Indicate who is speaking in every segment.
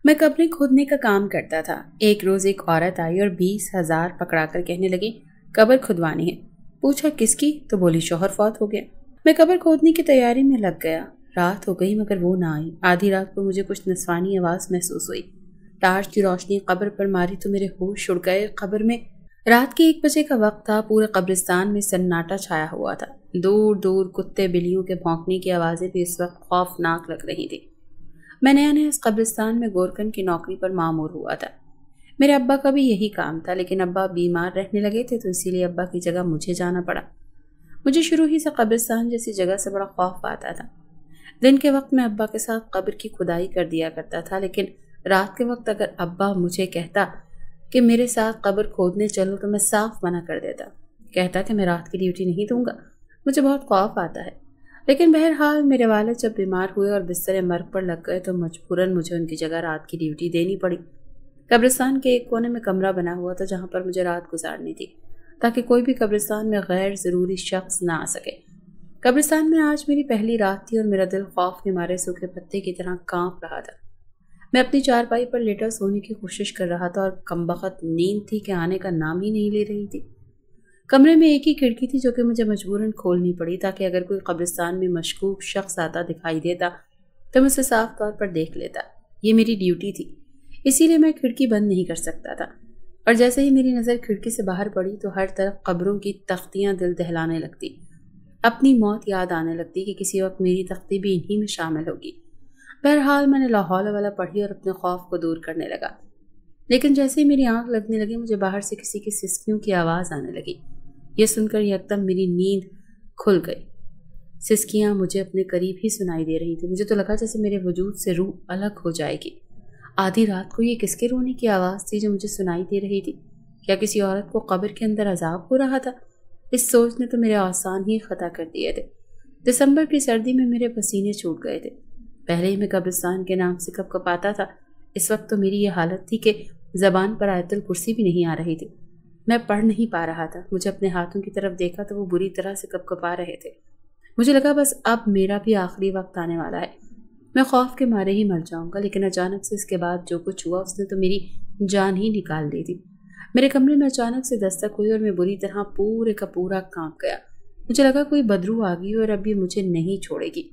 Speaker 1: میں قبریں کھودنے کا کام کرتا تھا۔ ایک روز ایک عورت آئی اور 20,000 پکڑا کر کہنے لگی قبر کھدوانی ہے۔ پوچھا کس کی؟ تو بولی شوہر فوت ہو گیا۔ میں قبر کھودنے کی تیاری میں لگ گیا۔ رات ہو گئی مگر وہ نہ آئی۔ آدھی رات کو مجھے کچھ نسوانی آواز محسوس ہوئی۔ ٹارچ کی روشنی قبر پر ماری تو میرے ہوش اڑ گئے۔ قبر میں رات کے 1 بجے کا وقت تھا۔ پورے قبرستان میں سناٹا چھایا ہوا تھا۔ دور دور کتے بلیوں کے بھونکنے کی آوازیں بھی اس وقت خوفناک لگ رہی تھی۔ میں نیا نیا اس قبرستان میں گورکن کی نوکری پر مامور ہوا تھا۔ میرے ابا کا بھی یہی کام تھا، لیکن ابا بیمار رہنے لگے تھے تو اسی لیے ابا کی جگہ مجھے جانا پڑا۔ مجھے شروع ہی سے قبرستان جیسی جگہ سے بڑا خوف آتا تھا۔ دن کے وقت میں ابا کے ساتھ قبر کی کھدائی کر دیا کرتا تھا، لیکن رات کے وقت اگر ابا مجھے کہتا کہ میرے ساتھ قبر کھودنے چلو تو میں صاف منع کر دیتا۔ کہتا کہ میں رات کی ڈیوٹی نہیں دوں گا، مجھے بہت خوف آتا ہے۔ لیکن بہرحال میرے والد جب بیمار ہوئے اور بستر مرگ پر لگ گئے تو مجبوراً مجھے ان کی جگہ رات کی ڈیوٹی دینی پڑی۔ قبرستان کے ایک کونے میں کمرہ بنا ہوا تھا جہاں پر مجھے رات گزارنی تھی، تاکہ کوئی بھی قبرستان میں غیر ضروری شخص نہ آ سکے۔ قبرستان میں آج میری پہلی رات تھی اور میرا دل خوف کے مارے سوکھے پتے کی طرح کانپ رہا تھا۔ میں اپنی چارپائی پر لیٹا سونے کی کوشش کر رہا تھا اور کمبخت نیند تھی کہ آنے کا نام ہی نہیں لے رہی تھی۔ کمرے میں ایک ہی کھڑکی تھی جو کہ مجھے مجبوراً کھولنی پڑی تاکہ اگر کوئی قبرستان میں مشکوک شخص آتا دکھائی دیتا تو میں اسے صاف طور پر دیکھ لیتا۔ یہ میری ڈیوٹی تھی، اسی لیے میں کھڑکی بند نہیں کر سکتا تھا۔ اور جیسے ہی میری نظر کھڑکی سے باہر پڑی تو ہر طرف قبروں کی تختیاں دل دہلانے لگتی۔ اپنی موت یاد آنے لگتی کہ کسی وقت میری تختی بھی انہی میں شامل ہوگی۔ بہرحال میں نے لا حول ولا پڑھی اور اپنے خوف کو دور کرنے لگا۔ لیکن جیسے ہی میری آنکھ لگنے لگی مجھے باہر سے کسی کی سسکیوں کی آواز آنے لگی۔ یہ سن کر یکدم میری نیند کھل گئی۔ سسکیاں مجھے اپنے قریب ہی سنائی دے رہی تھی۔ مجھے تو لگا جیسے میرے وجود سے روح الگ ہو جائے گی۔ آدھی رات کو یہ کس کے رونے کی آواز تھی جو مجھے سنائی دے رہی تھی؟ کیا کسی عورت کو قبر کے اندر عذاب ہو رہا تھا؟ اس سوچ نے تو میرے آسان ہی خطا کر دیے تھے۔ دسمبر کی سردی میں میرے پسینے چھوٹ گئے تھے۔ پہلے ہی میں قبرستان کے نام سے کپ کپاتا تھا، اس وقت تو میری یہ حالت تھی کہ زبان پر آیت الکرسی بھی نہیں آ رہی تھی۔ میں پڑھ نہیں پا رہا تھا۔ مجھے اپنے ہاتھوں کی طرف دیکھا تو وہ بری طرح سے کپ کپا رہے تھے۔ مجھے لگا بس اب میرا بھی آخری وقت آنے والا ہے، میں خوف کے مارے ہی مر جاؤں گا۔ لیکن اچانک سے اس کے بعد جو کچھ ہوا اس نے تو میری جان ہی نکال دی تھی۔ میرے کمرے میں اچانک سے دستک ہوئی اور میں بری طرح پورے کا پورا کانپ گیا۔ مجھے لگا کوئی بدرو آ گئی اور اب یہ مجھے نہیں چھوڑے گی،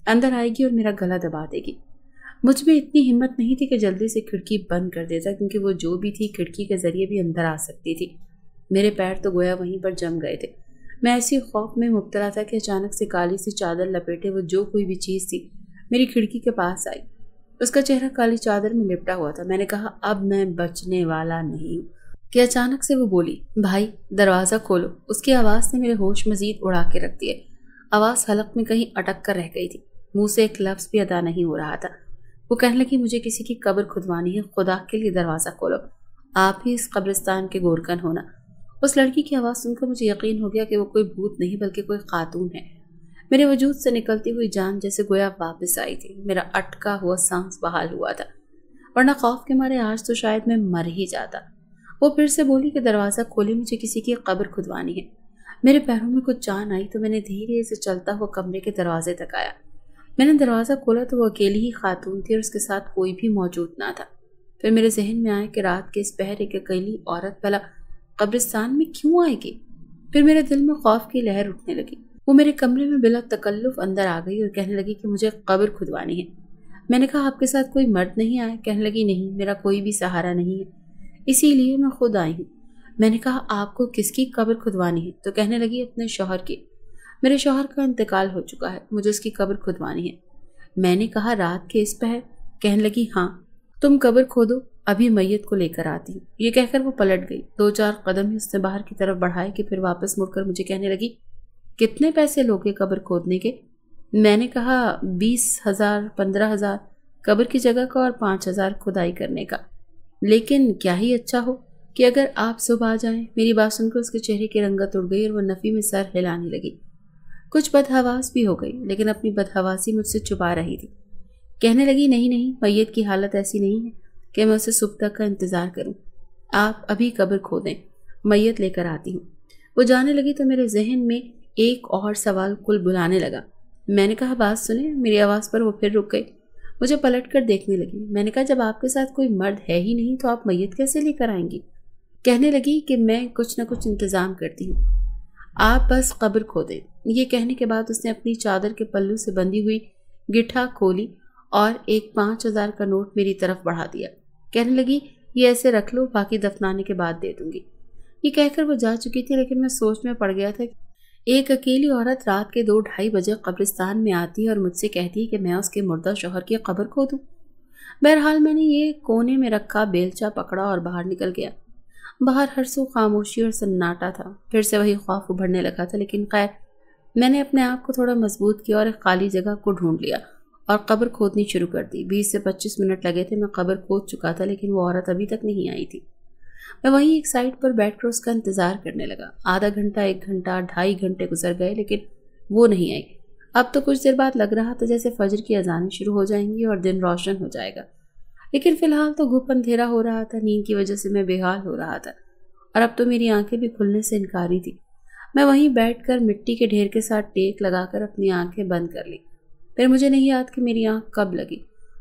Speaker 1: اندر آئے گی اور میرا گلا دبا دے گی۔ مجھ میں اتنی ہمت نہیں تھی کہ جلدی سے کھڑکی بند کر دیتا، کیونکہ وہ جو بھی تھی کھڑکی کے ذریعے بھی اندر آ سکتی تھی۔ میرے پیر تو گویا وہیں پر جم گئے تھے۔ میں ایسی خوف میں مبتلا تھا کہ اچانک سے کالی سی چادر لپیٹے وہ جو کوئی بھی چیز تھی میری کھڑکی کے پاس آئی۔ اس کا چہرہ کالی چادر میں لپٹا ہوا تھا۔ میں نے کہا اب میں بچنے والا نہیں ہوں کہ اچانک سے وہ بولی بھائی دروازہ کھولو۔ اس کی آواز نے میرے ہوش مزید اڑا کے رکھ دیے۔ آواز حلق میں کہیں اٹک کر رہ گئی تھی، منہ سے ایک لفظ بھی ادا نہیں ہو رہا تھا۔ وہ کہنے لگی مجھے کسی کی قبر کھدوانی ہے، خدا کے لیے دروازہ کھولو، آپ ہی اس قبرستان کے گورکن ہونا۔ اس لڑکی کی آواز سن کر مجھے یقین ہو گیا کہ وہ کوئی بھوت نہیں بلکہ کوئی خاتون ہے۔ میرے وجود سے نکلتی ہوئی جان جیسے گویا واپس آئی تھی۔ میرا اٹکا ہوا سانس بحال ہوا تھا، ورنہ خوف کے مارے آج تو شاید میں مر ہی جاتا۔ وہ پھر سے بولی کہ دروازہ کھولے، مجھے کسی کی قبر کھدوانی ہے۔ میرے پیروں میں کچھ جان آئی تو میں نے دھیرے سے چلتا ہوا کمرے کے دروازے تک آیا۔ میں نے دروازہ کھولا تو وہ اکیلی ہی خاتون تھی اور اس کے ساتھ کوئی بھی موجود نہ تھا۔ پھر میرے ذہن میں آیا کہ رات کے اس پہر ایک اکیلی عورت بھلا قبرستان میں کیوں آئے گی؟ پھر میرے دل میں خوف کی لہر اٹھنے لگی۔ وہ میرے کمرے میں بلا تکلف اندر آ گئی اور کہنے لگی کہ مجھے قبر کھدوانی ہے۔ میں نے کہا آپ کے ساتھ کوئی مرد نہیں آیا؟ کہنے لگی نہیں، میرا کوئی بھی سہارا نہیں ہے، اسی لیے میں خود آئی ہوں۔ میں نے کہا آپ کو کس کی قبر کھدوانی ہے؟ تو کہنے لگی اپنے شوہر کی۔ میرے شوہر کا انتقال ہو چکا ہے، مجھے اس کی قبر کھدوانی ہے۔ میں نے کہا رات کے اس پہر؟ کہنے لگی ہاں۔ تم قبر کھودو، ابھی میت کو لے کر آتی ہوں۔ یہ کہہ کر وہ پلٹ گئی۔ 2-4 قدم ہی اس نے باہر کی طرف بڑھائے کہ پھر واپس مڑ کر مجھے کہنے لگی کتنے پیسے لوگے قبر کھودنے کے؟ میں نے کہا 20,000 15,000 قبر کی جگہ کا اور 5,000 کھدائی کرنے کا۔ لیکن کیا ہی اچھا ہو کہ اگر آپ صبح آ جائیں۔ میری بات سن کر اس کے چہرے کی رنگت اڑ گئی اور وہ نفی میں سر ہلانے لگی۔ کچھ بدحواس بھی ہو گئی، لیکن اپنی بدحواسی مجھ سے چھپا رہی تھی۔ کہنے لگی نہیں، میت کی حالت ایسی نہیں ہے کہ میں اسے صبح تک کا انتظار کروں، آپ ابھی قبر کھودیں، میت لے کر آتی ہوں۔ وہ جانے لگی تو میرے ذہن میں ایک اور سوال کل بلانے لگا۔ میں نے کہا بات سنیں۔ میری آواز پر وہ پھر رک گئی۔ مجھے پلٹ کر دیکھنے لگی۔ میں نے کہا جب آپ کے ساتھ کوئی مرد ہے ہی نہیں تو آپ میت کیسے لے کر آئیں گی؟ کہنے لگی کہ میں کچھ نہ کچھ انتظام کرتی ہوں، آپ بس قبر کھودیں۔ یہ کہنے کے بعد اس نے اپنی چادر کے پلو سے بندھی ہوئی گٹھا کھولی اور ایک 5000 کا نوٹ میری طرف بڑھا دیا۔ کہنے لگی یہ ایسے رکھ لو، باقی دفنانے کے بعد دے دوں گی۔ یہ کہہ کر وہ جا چکی تھی، لیکن میں سوچ میں پڑ گیا تھا کہ ایک اکیلی عورت رات کے 2-2:30 بجے قبرستان میں آتی ہے اور مجھ سے کہتی ہے کہ میں اس کے مردہ شوہر کی قبر کھودوں۔ بہرحال میں نے یہ کونے میں رکھا بیلچہ پکڑا اور باہر نکل گیا۔ باہر ہر سو خاموشی اور سناٹا تھا۔ پھر سے وہی خوف ابھرنے لگا تھا، لیکن خیر میں نے اپنے آپ کو تھوڑا مضبوط کیا اور ایک خالی جگہ کو ڈھونڈ لیا اور قبر کھودنی شروع کر دی۔ 20 سے 25 منٹ لگے تھے۔ میں قبر کھود چکا تھا، لیکن وہ عورت ابھی تک نہیں آئی تھی۔ میں وہیں ایک سائٹ پر بیٹھ کر اس کا انتظار کرنے لگا۔ آدھا گھنٹہ، 1 گھنٹہ، 2.5 گھنٹے گزر گئے، لیکن وہ نہیں آئی۔ اب تو کچھ دیر بعد لگ رہا تھا جیسے فجر کی اذانیں شروع ہو جائیں گی اور دن روشن ہو جائے گا، لیکن فی الحال تو گھپ اندھیرا ہو رہا تھا۔ نیند کی وجہ سے میں بے حال ہو رہا تھا اور اب تو میری آنکھیں بھی کھلنے سے انکاری تھی۔ میں وہیں بیٹھ کر مٹی کے ڈھیر کے ساتھ ٹیک لگا کر اپنی آنکھیں بند کر لی۔ پھر مجھے نہیں یاد کہ میری آنکھ کب لگی۔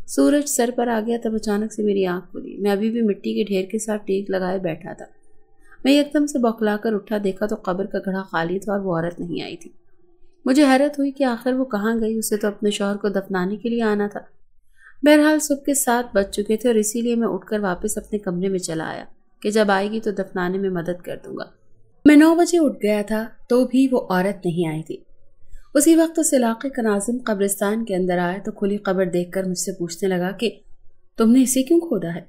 Speaker 1: سورج سر پر آ گیا تب اچانک سے میری آنکھ کھلی۔ میں ابھی بھی مٹی کے ڈھیر کے ساتھ ٹیک لگائے بیٹھا تھا۔ میں یکدم سے بوکھلا کر اٹھا، دیکھا تو قبر کا گڑھا خالی تھا اور وہ عورت نہیں آئی تھی۔ مجھے حیرت ہوئی کہ آخر وہ کہاں گئی، اسے تو اپنے شوہر کو دفنانے کے لیے آنا تھا۔ بہرحال صبح کے 7 بج چکے تھے اور اسی لیے میں اٹھ کر واپس اپنے کمرے میں چلا آیا کہ جب آئے گی تو دفنانے میں مدد کر دوں گا۔ میں 9 بجے اٹھ گیا تھا تو بھی وہ عورت نہیں آئی تھی۔ اسی وقت اس علاقے کا ناظم قبرستان کے اندر آیا تو کھلی قبر دیکھ کر مجھ سے پوچھنے لگا کہ تم نے اسے کیوں کھودا ہے؟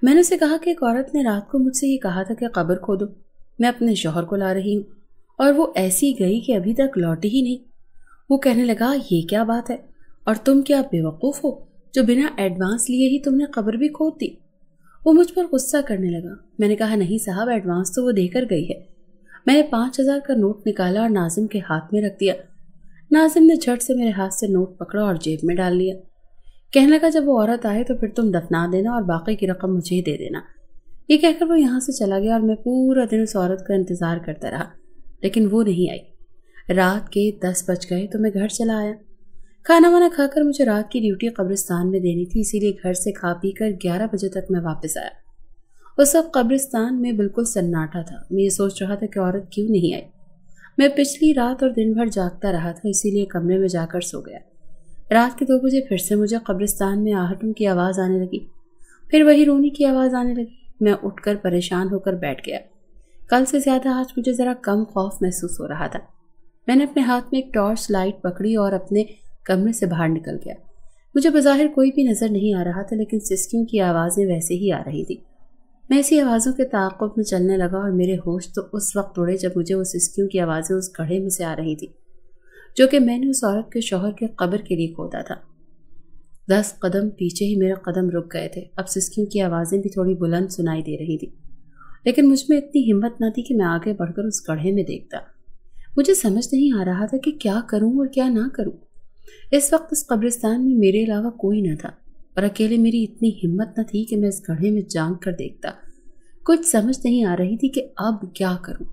Speaker 1: میں نے اسے کہا کہ ایک عورت نے رات کو مجھ سے یہ کہا تھا کہ قبر کھودو، میں اپنے شوہر کو لا رہی ہوں اور وہ ایسی گئی کہ ابھی تک لوٹی ہی نہیں۔ وہ کہنے لگا یہ کیا بات ہے، اور تم کیا بے وقوف ہو جو بنا ایڈوانس لیے ہی تم نے قبر بھی کھود دی؟ وہ مجھ پر غصہ کرنے لگا۔ میں نے کہا نہیں صاحب، ایڈوانس تو وہ دے کر گئی ہے۔ میں نے 5000 کا نوٹ نکالا اور ناظم کے ہاتھ میں رکھ دیا۔ ناظم نے جھٹ سے میرے ہاتھ سے نوٹ پکڑا اور جیب میں ڈال لیا۔ کہنے لگا جب وہ عورت آئے تو پھر تم دفنا دینا اور باقی کی رقم مجھے دے دینا۔ یہ کہہ کر وہ یہاں سے چلا گیا اور میں پورا دن اس عورت کا انتظار کرتا رہا، لیکن وہ نہیں آئی۔ رات کے 10 بج گئے تو میں گھر چلا آیا۔ کھانا وانا کھا کر مجھے رات کی ڈیوٹی قبرستان میں دینی تھی، اسی لیے گھر سے کھا پی کر 11 بجے تک میں واپس آیا۔ اس وقت قبرستان میں بالکل سناٹا تھا۔ میں یہ سوچ رہا تھا کہ عورت کیوں نہیں آئی۔ میں پچھلی رات اور دن بھر جاگتا رہا تھا، اسی لیے کمرے میں جا کر سو گیا۔ رات کے 2 بجے پھر سے مجھے قبرستان میں آہٹوں کی آواز آنے لگی، پھر وہی رونے کی آواز آنے لگی۔ میں اٹھ کر پریشان ہو کر بیٹھ گیا۔ کل سے زیادہ آج مجھے ذرا کم خوف محسوس ہو رہا تھا۔ میں نے اپنے ہاتھ میں ایک ٹارچ لائٹ پکڑی اور اپنے کمرے سے باہر نکل گیا۔ مجھے بظاہر کوئی بھی نظر نہیں آ رہا تھا، لیکن سسکیوں کی آوازیں ویسے ہی آ رہی تھی۔ میں ایسی آوازوں کے تعاقب میں چلنے لگا اور میرے ہوش تو اس وقت اڑے جب مجھے وہ سسکیوں کی آوازیں اس گڑھے میں سے آ رہی تھی جو کہ میں نے اس عورت کے شوہر کے قبر کے لیے کھودا تھا۔ 10 قدم پیچھے ہی میرے قدم رک گئے تھے۔ اب سسکیوں کی آوازیں بھی تھوڑی بلند سنائی دے رہی تھی، لیکن مجھ میں اتنی ہمت نہ تھی کہ میں آگے بڑھ کر اس گڑھے میں دیکھتا۔ مجھے سمجھ نہیں آ رہا تھا کہ کیا کروں اور کیا نہ کروں۔ اس وقت اس قبرستان میں میرے علاوہ کوئی نہ تھا اور اکیلے میری اتنی ہمت نہ تھی کہ میں اس گڑھے میں جھانک کر دیکھتا۔ کچھ سمجھ نہیں آ رہی تھی کہ اب کیا کروں۔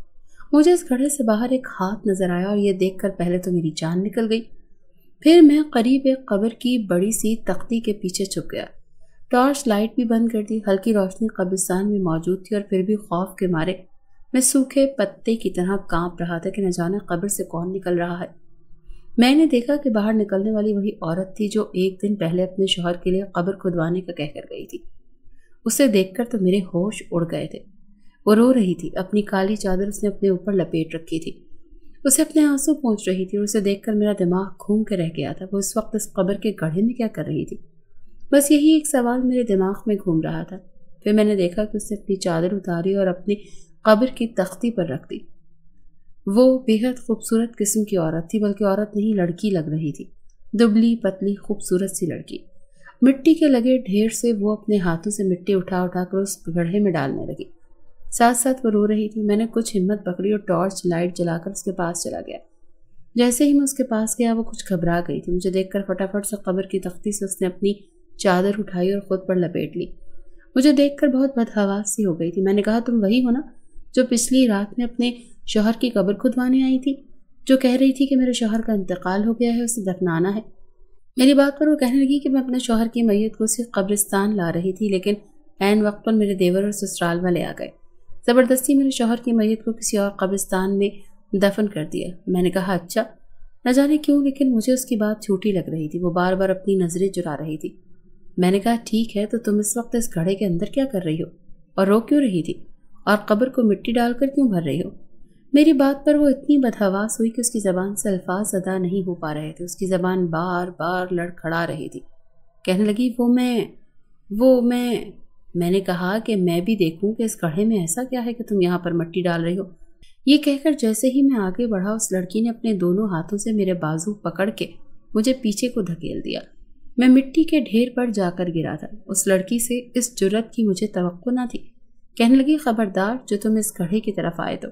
Speaker 1: مجھے اس گڑھے سے باہر ایک ہاتھ نظر آیا اور یہ دیکھ کر پہلے تو میری جان نکل گئی، پھر میں قریب ایک قبر کی بڑی سی تختی کے پیچھے چھپ گیا۔ ٹارچ لائٹ بھی بند کر دی۔ ہلکی روشنی قبرستان میں موجود تھی اور پھر بھی خوف کے مارے میں سوکھے پتے کی طرح کانپ رہا تھا کہ نہ جانے قبر سے کون نکل رہا ہے۔ میں نے دیکھا کہ باہر نکلنے والی وہی عورت تھی جو ایک دن پہلے اپنے شوہر کے لیے قبر کھدوانے کا کہہ کر گئی تھی۔ اسے دیکھ کر تو میرے ہوش اڑ گئے تھے۔ وہ رو رہی تھی، اپنی کالی چادر اس نے اپنے اوپر لپیٹ رکھی تھی، اسے اپنے آنسو پہنچ رہی تھی اور اسے دیکھ کر میرا دماغ گھوم کے رہ گیا تھا۔ وہ اس وقت اس قبر کے گڑھے میں کیا کر رہی تھی؟ بس یہی ایک سوال میرے دماغ میں گھوم رہا تھا۔ پھر میں نے دیکھا کہ اس نے اپنی چادر اتاری اور اپنی قبر کی تختی پر رکھ دی۔ وہ بے حد خوبصورت قسم کی عورت تھی، بلکہ عورت نہیں لڑکی لگ رہی تھی، دبلی پتلی خوبصورت سی لڑکی۔ مٹی کے لگے ڈھیر سے وہ اپنے ہاتھوں سے مٹی اٹھا اٹھا کر اس گڑھے میں ڈالنے لگی، ساتھ ساتھ وہ رو رہی تھی۔ میں نے کچھ ہمت پکڑی اور ٹارچ لائٹ جلا کر اس کے پاس چلا گیا۔ جیسے ہی میں اس کے پاس گیا وہ کچھ گھبرا گئی تھی۔ مجھے دیکھ کر فٹافٹ سے قبر کی تختی سے اس نے اپنی چادر اٹھائی اور خود پر لپیٹ لی۔ مجھے دیکھ کر بہت بدحواس سی ہو گئی تھی۔ میں نے کہا تم وہی ہو نا جو پچھلی رات میں اپنے شوہر کی قبر کھدوانے آئی تھی، جو کہہ رہی تھی کہ میرے شوہر کا انتقال ہو گیا ہے، اسے دفنانا ہے؟ میری بات پر وہ کہنے لگی کہ میں اپنے شوہر کی میت کو صرف قبرستان لا رہی تھی، لیکن عین وقت پر میرے دیور اور سسرال والے آ گئے، زبردستی میرے شوہر کی میت کو کسی اور قبرستان میں دفن کر دیا۔ میں نے کہا اچھا، نہ جانے کیوں لیکن مجھے اس کی بات جھوٹی لگ رہی تھی، وہ بار بار اپنی نظریں چرا رہی تھی۔ میں نے کہا ٹھیک ہے، تو تم اس وقت اس گھڑے کے اندر کیا کر رہی ہو اور رو کیوں رہی تھی، اور قبر کو مٹی ڈال کر کیوں بھر رہی ہو؟ میری بات پر وہ اتنی بدحواس ہوئی کہ اس کی زبان سے الفاظ ادا نہیں ہو پا رہے تھے، اس کی زبان بار بار لڑکھڑا رہی تھی۔ کہنے لگی وہ میں نے کہا کہ میں بھی دیکھوں کہ اس گڑھے میں ایسا کیا ہے کہ تم یہاں پر مٹی ڈال رہی ہو۔ یہ کہہ کر جیسے ہی میں آگے بڑھا، اس لڑکی نے اپنے دونوں ہاتھوں سے میرے بازو پکڑ کے مجھے پیچھے کو دھکیل دیا۔ میں مٹی کے ڈھیر پر جا کر گرا تھا۔ اس لڑکی سے اس جرت کی مجھے توقع نہ تھی۔ کہنے لگی خبردار، جو تم اس گڑھے کی طرف آئے تو۔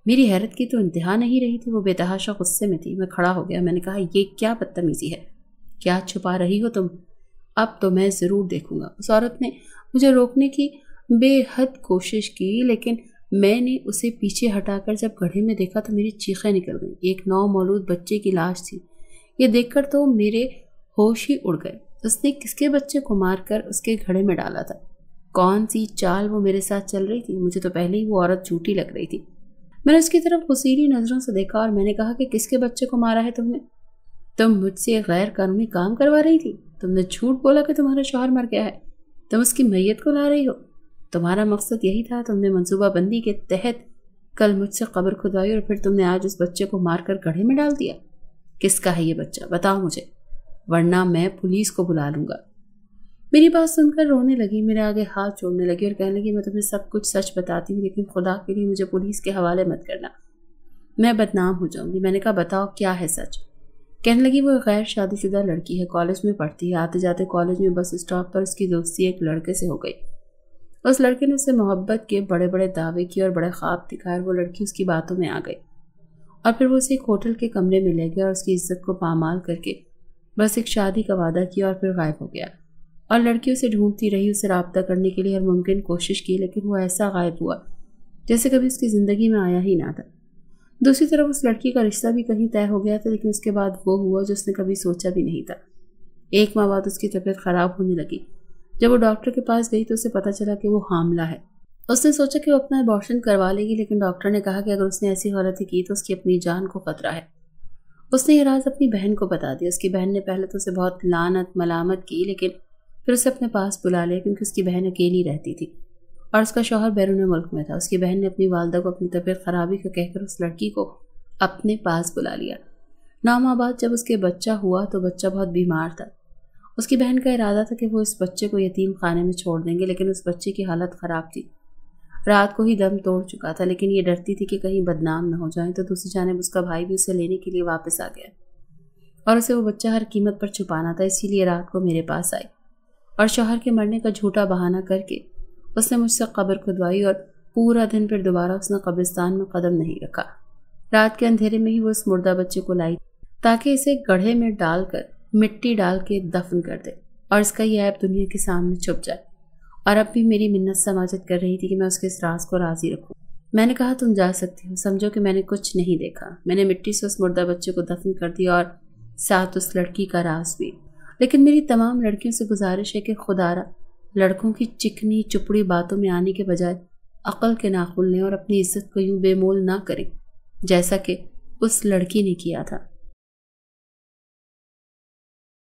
Speaker 1: میری حیرت کی تو انتہا نہیں رہی تھی، وہ بے تحاشا غصے میں تھی۔ میں کھڑا ہو گیا۔ میں نے کہا یہ کیا بدتمیزی ہے، کیا چھپا رہی ہو تم؟ اب تو میں ضرور دیکھوں گا۔ اس عورت نے مجھے روکنے کی بے حد کوشش کی، لیکن میں نے اسے پیچھے ہٹا کر جب گڑھے میں دیکھا تو میری چیخیں نکل گئیں۔ ایک نومولود بچے کی لاش تھی۔ یہ دیکھ کر تو میرے ہوش ہی اڑ گئے۔ اس نے کس کے بچے کو مار کر اس کے گھڑے میں ڈالا تھا؟ کون سی چال وہ میرے ساتھ چل رہی تھی؟ مجھے تو پہلے ہی وہ عورت جھوٹی لگ رہی تھی۔ میں نے اس کی طرف غصیلی نظروں سے دیکھا اور میں نے کہا کہ کس کے بچے کو مارا ہے تم نے؟ تم مجھ سے غیر قانونی کام کروا رہی تھی۔ تم نے جھوٹ بولا کہ تمہارا شوہر مر گیا ہے۔ تم اس کی میت کو لا رہی ہو۔ تمہارا مقصد یہی تھا۔ تم نے منصوبہ بندی کے تحت کل مجھ سے قبر کھدوائی اور پھر تم نے آج اس بچے کو مار کر گڑھے میں ڈال دیا۔ کس کا ہے یہ بچہ؟ بتاؤ مجھے، ورنہ میں پولیس کو بلا لوں گا۔ میری بات سن کر رونے لگی، میرے آگے ہاتھ جوڑنے لگی اور کہنے لگی میں تمہیں سب کچھ سچ بتاتی ہوں، لیکن خدا کے لیے مجھے پولیس کے حوالے مت کرنا، میں بدنام ہو جاؤں گی۔ میں نے کہا بتاؤ کیا ہے سچ؟ کہنے لگی وہ غیر شادی شدہ لڑکی ہے، کالج میں پڑھتی ہے، آتے جاتے کالج میں بس اسٹاپ پر اس کی دوستی ایک لڑکے سے ہو گئی۔ اس لڑکے نے اسے محبت کے بڑے بڑے دعوے کیے اور بڑے خواب دکھائے، وہ لڑکی اس کی باتوں میں آ گئی اور پھر وہ اسے ایک ہوٹل کے کمرے میں لے گیا اور اس کی عزت کو پامال کر کے بس ایک شادی کا وعدہ کیا اور پھر غائب ہو گیا۔ اور لڑکی اسے ڈھونڈتی رہی، اسے رابطہ کرنے کے لیے ہر ممکن کوشش کی، لیکن وہ ایسا غائب ہوا جیسے کبھی اس کی زندگی میں آیا ہی نہ تھا۔ دوسری طرف اس لڑکی کا رشتہ بھی کہیں طے ہو گیا تھا، لیکن اس کے بعد وہ ہوا جو اس نے کبھی سوچا بھی نہیں تھا۔ 1 ماہ بعد اس کی طبیعت خراب ہونے لگی۔ جب وہ ڈاکٹر کے پاس گئی تو اسے پتہ چلا کہ وہ حاملہ ہے۔ اس نے سوچا کہ وہ اپنا ابارشن کروا لے گی، لیکن ڈاکٹر نے کہا کہ اگر اس نے ایسی غلطی کی تو اس کی اپنی جان کو خطرہ ہے۔ اس نے یہ راز اپنی بہن کو بتا دیا۔ اس کی بہن نے پہلے تو اسے بہت لعنت ملامت کی، لیکن پھر اسے اپنے پاس بلا لیا کیونکہ اس کی بہن اکیلی رہتی تھی اور اس کا شوہر بیرون ملک میں تھا۔ اس کی بہن نے اپنی والدہ کو اپنی طبیعت خرابی کا کہہ کر اس لڑکی کو اپنے پاس بلا لیا۔ 9 ماہ بعد جب اس کے بچہ ہوا تو بچہ بہت بیمار تھا۔ اس کی بہن کا ارادہ تھا کہ وہ اس بچے کو یتیم خانے میں چھوڑ دیں گے، لیکن اس بچے کی حالت خراب تھی، رات کو ہی دم توڑ چکا تھا، لیکن یہ ڈرتی تھی کہ کہیں بدنام نہ ہو جائیں۔ تو دوسری جانب اس کا بھائی بھی اسے لینے کے لیے واپس آ گیا اور اسے وہ بچہ ہر قیمت پر چھپانا تھا، اسی لیے رات کو میرے پاس آئی اور شوہر کے مرنے کا جھوٹا بہانہ کر کے اس نے مجھ سے قبر کھدوائی اور پورا دن پھر دوبارہ اس نے قبرستان میں قدم نہیں رکھا۔ رات کے اندھیرے میں ہی وہ اس مردہ بچے کو لائی تاکہ اسے گڑھے میں ڈال کر مٹی ڈال کے دفن کر دے اور اس کا یہ عیب دنیا کے سامنے چھپ جائے۔ اور اب بھی میری منت سماجت کر رہی تھی کہ میں اس کے اس راز کو راضی رکھوں۔ میں نے کہا تم جا سکتی ہو، سمجھو کہ میں نے کچھ نہیں دیکھا۔ میں نے مٹی سے اس مردہ بچے کو دفن کر دیا اور ساتھ اس لڑکی کا راز بھی۔ لیکن میری تمام لڑکیوں سے گزارش ہے کہ خدا را لڑکوں کی چکنی چپڑی باتوں میں آنے کے بجائے عقل کے ناخن لیں اور اپنی عزت کو یوں بے مول نہ کریں جیسا کہ اس لڑکی نے کیا تھا۔